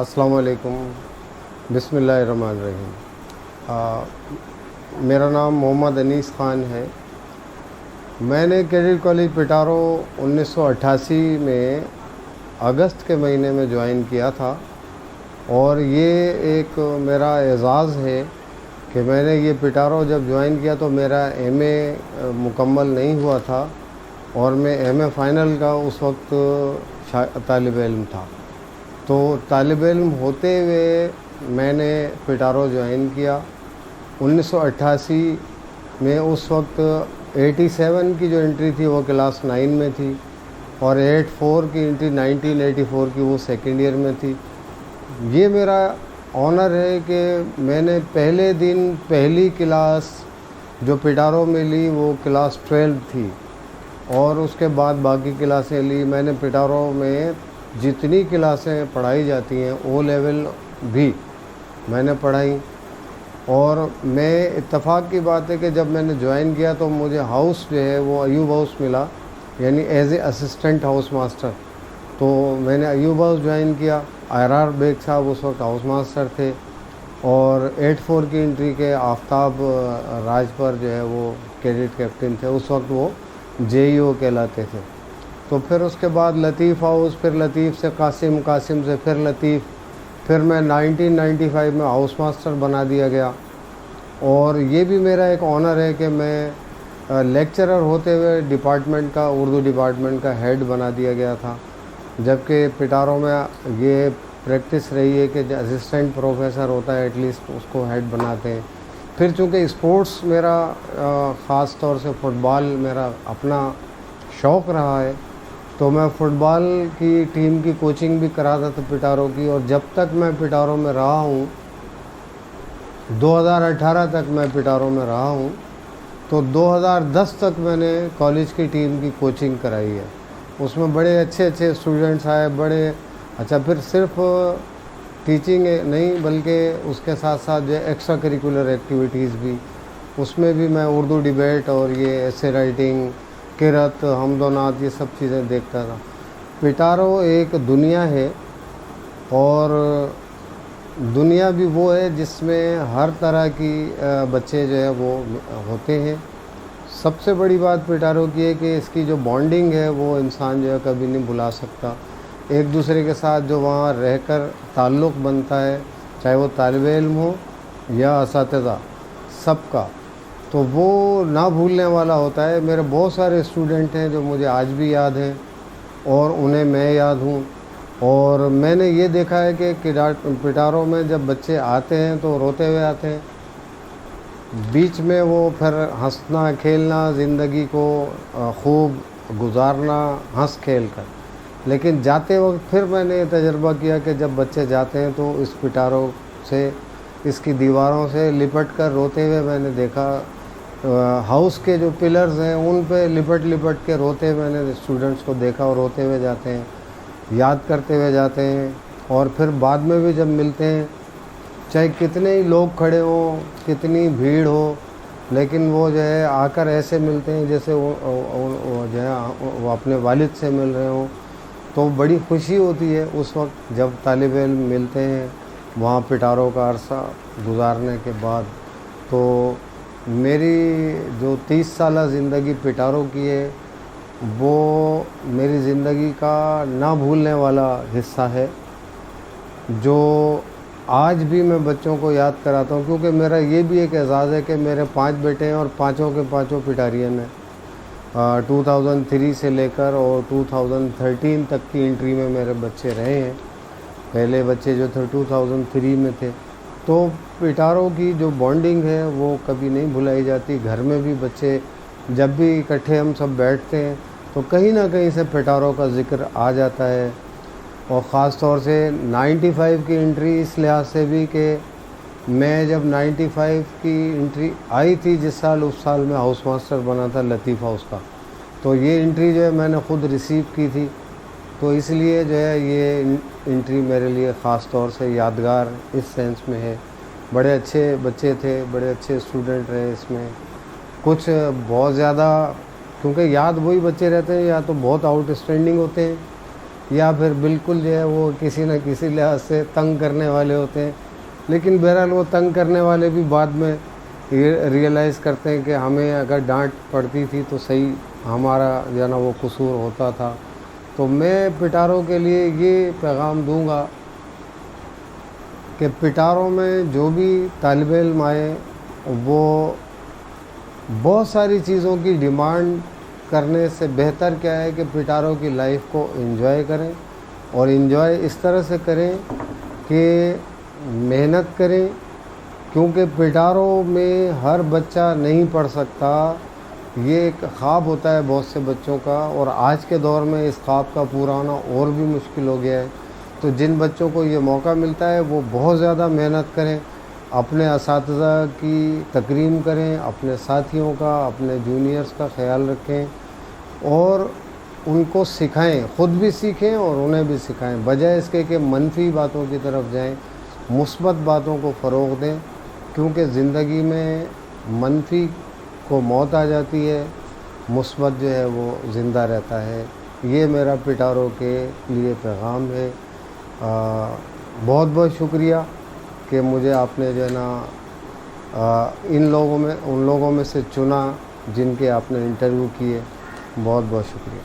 अस्सलाम वालेकुम। बिस्मिल्लाहिर्रहमानिर्रहीम। मेरा नाम मोहम्मद अनीस ख़ान है। मैंने कैडेट कॉलेज पिटारो 1988 में अगस्त के महीने में ज्वाइन किया था और ये एक मेरा एज़ाज़ है कि मैंने ये पिटारो जब ज्वाइन किया तो मेरा एमए मुकम्मल नहीं हुआ था और मैं एमए फ़ाइनल का उस वक्त तालिब इल्म था। तो तालिब इल्म होते हुए मैंने पिटारो ज्वाइन किया 1988 में। उस वक्त 87 की जो एंट्री थी वो क्लास 9 में थी और 84 की एंट्री 1984 की वो सेकेंड ईयर में थी। ये मेरा ऑनर है कि मैंने पहले दिन पहली क्लास जो पिटारो में ली वो क्लास 12 थी और उसके बाद बाकी क्लासें ली। मैंने पिटारो में जितनी क्लासें पढ़ाई जाती हैं ओ लेवल भी मैंने पढ़ाई। और मैं इत्तेफाक की बात है कि जब मैंने ज्वाइन किया तो मुझे हाउस जो है वो अयूब हाउस मिला, यानी as a assistant house master. तो मैंने अयूब हाउस ज्वाइन किया। आर बेग साहब उस वक्त हाउस मास्टर थे और 84 की एंट्री के आफ्ताब राजपर जो है वो कैडेट कैप्टन थे। उस वक्त वो जेईओ कहलाते थे। तो फिर उसके बाद लतीफ़ हाउस, फिर लतीफ़ से कासिम, कासिम से फिर लतीफ़, फिर मैं 1995 में हाउस मास्टर बना दिया गया। और ये भी मेरा एक ऑनर है कि मैं लेक्चरर होते हुए डिपार्टमेंट का, उर्दू डिपार्टमेंट का हेड बना दिया गया था। जबकि पिटारो में ये प्रैक्टिस रही है कि जो असिस्टेंट प्रोफेसर होता है एटलीस्ट उसको हेड बनाते हैं। फिर चूँकि स्पोर्ट्स मेरा ख़ास तौर से फ़ुटबॉल मेरा अपना शौक़ रहा है तो मैं फ़ुटबॉल की टीम की कोचिंग भी कराता था पिटारो की। और जब तक मैं पिटारो में रहा हूँ, 2018 तक मैं पिटारो में रहा हूँ, तो 2010 तक मैंने कॉलेज की टीम की कोचिंग कराई है। उसमें बड़े अच्छे अच्छे स्टूडेंट्स आए, बड़े अच्छा। फिर सिर्फ टीचिंग नहीं बल्कि उसके साथ साथ जो एक्स्ट्रा करिकुलर एक्टिविटीज़ भी, उसमें भी मैं उर्दू डिबेट और ये ऐसे राइटिंग, किरत, हमदोनात, ये सब चीज़ें देखता था। पिटारो एक दुनिया है और दुनिया भी वो है जिसमें हर तरह की बच्चे जो है वो होते हैं। सबसे बड़ी बात पिटारो की है कि इसकी जो बॉन्डिंग है वो इंसान जो है कभी नहीं भुला सकता। एक दूसरे के साथ जो वहाँ रहकर ताल्लुक़ बनता है, चाहे वो तालिब इल्म हो या असातिज़ा, सबका, तो वो ना भूलने वाला होता है। मेरे बहुत सारे स्टूडेंट हैं जो मुझे आज भी याद हैं और उन्हें मैं याद हूँ। और मैंने ये देखा है कि पिटारो में जब बच्चे आते हैं तो रोते हुए आते हैं, बीच में वो फिर हंसना खेलना, ज़िंदगी को खूब गुजारना हंस खेल कर। लेकिन जाते वक्त फिर मैंने तजर्बा किया कि जब बच्चे जाते हैं तो इस पिटारो से, इसकी दीवारों से लिपट कर रोते हुए मैंने देखा। हाउस के जो पिलर्स हैं उन पे लिपट लिपट के रोते मैंने स्टूडेंट्स को देखा और रोते हुए जाते हैं, याद करते हुए जाते हैं। और फिर बाद में भी जब मिलते हैं, चाहे कितने ही लोग खड़े हों, कितनी भीड़ हो, लेकिन वो जो है आकर ऐसे मिलते हैं जैसे वो जो है वो अपने वालिद से मिल रहे हों। तो बड़ी खुशी होती है उस वक्त जब तालिब इल्म मिलते हैं वहाँ पिटारो का अरसा गुजारने के बाद। तो मेरी जो 30 साल ज़िंदगी पिटारो की है वो मेरी ज़िंदगी का ना भूलने वाला हिस्सा है, जो आज भी मैं बच्चों को याद कराता हूँ। क्योंकि मेरा ये भी एक एज़ाज़ है कि मेरे 5 बेटे हैं और पाँचों के पाँचों पिटारियन हैं। 2003 से लेकर और 2013 तक की एंट्री में मेरे बच्चे रहे हैं। पहले बच्चे जो थे 2003 में थे। तो पिटारो की जो बॉन्डिंग है वो कभी नहीं भुलाई जाती। घर में भी बच्चे जब भी इकट्ठे हम सब बैठते हैं तो कहीं ना कहीं से पिटारो का ज़िक्र आ जाता है। और ख़ास तौर से 95 की एंट्री इस लिहाज से भी कि मैं जब 95 की एंट्री आई थी जिस साल, उस साल में हाउस मास्टर बना था लतीफ़ हाउस का। तो ये एंट्री जो है मैंने ख़ुद रिसीव की थी। तो इसलिए जो है ये एंट्री मेरे लिए ख़ास तौर से यादगार इस सेंस में है। बड़े अच्छे बच्चे थे, बड़े अच्छे स्टूडेंट रहे इसमें। कुछ बहुत ज़्यादा, क्योंकि याद वही बच्चे रहते हैं या तो बहुत आउटस्टैंडिंग होते हैं یا پھر بالکل جو ہے وہ کسی نہ کسی لحاظ سے تنگ کرنے والے ہوتے ہیں، لیکن بہرحال وہ تنگ کرنے والے بھی بعد میں ریئلائز کرتے ہیں کہ ہمیں اگر ڈانٹ پڑتی تھی تو صحیح ہمارا جو ہے نا وہ قصور ہوتا تھا۔ تو میں پٹاروں کے لیے یہ پیغام دوں گا کہ پٹاروں میں جو بھی طالب علم آئے وہ بہت ساری چیزوں کی ڈیمانڈ کرنے سے بہتر کیا ہے کہ پٹاروں کی لائف کو انجوائے کریں، اور انجوائے اس طرح سے کریں کہ محنت کریں، کیونکہ پٹاروں میں ہر بچہ نہیں پڑھ سکتا۔ یہ ایک خواب ہوتا ہے بہت سے بچوں کا، اور آج کے دور میں اس خواب کا پورا ہونا اور بھی مشکل ہو گیا ہے۔ تو جن بچوں کو یہ موقع ملتا ہے وہ بہت زیادہ محنت کریں، اپنے اساتذہ کی تکریم کریں، اپنے ساتھیوں کا، اپنے جونیئرز کا خیال رکھیں، اور ان کو سکھائیں، خود بھی سیکھیں اور انہیں بھی سکھائیں، بجائے اس کے کہ منفی باتوں کی طرف جائیں، مثبت باتوں کو فروغ دیں، کیونکہ زندگی میں منفی کو موت آ جاتی ہے، مثبت جو ہے وہ زندہ رہتا ہے۔ یہ میرا پٹاروں کے لیے پیغام ہے۔ بہت بہت شکریہ کہ مجھے آپ نے جو ہے نا ان لوگوں میں سے چنا جن کے آپ نے انٹرویو کیے۔ بہت بہت شکریہ۔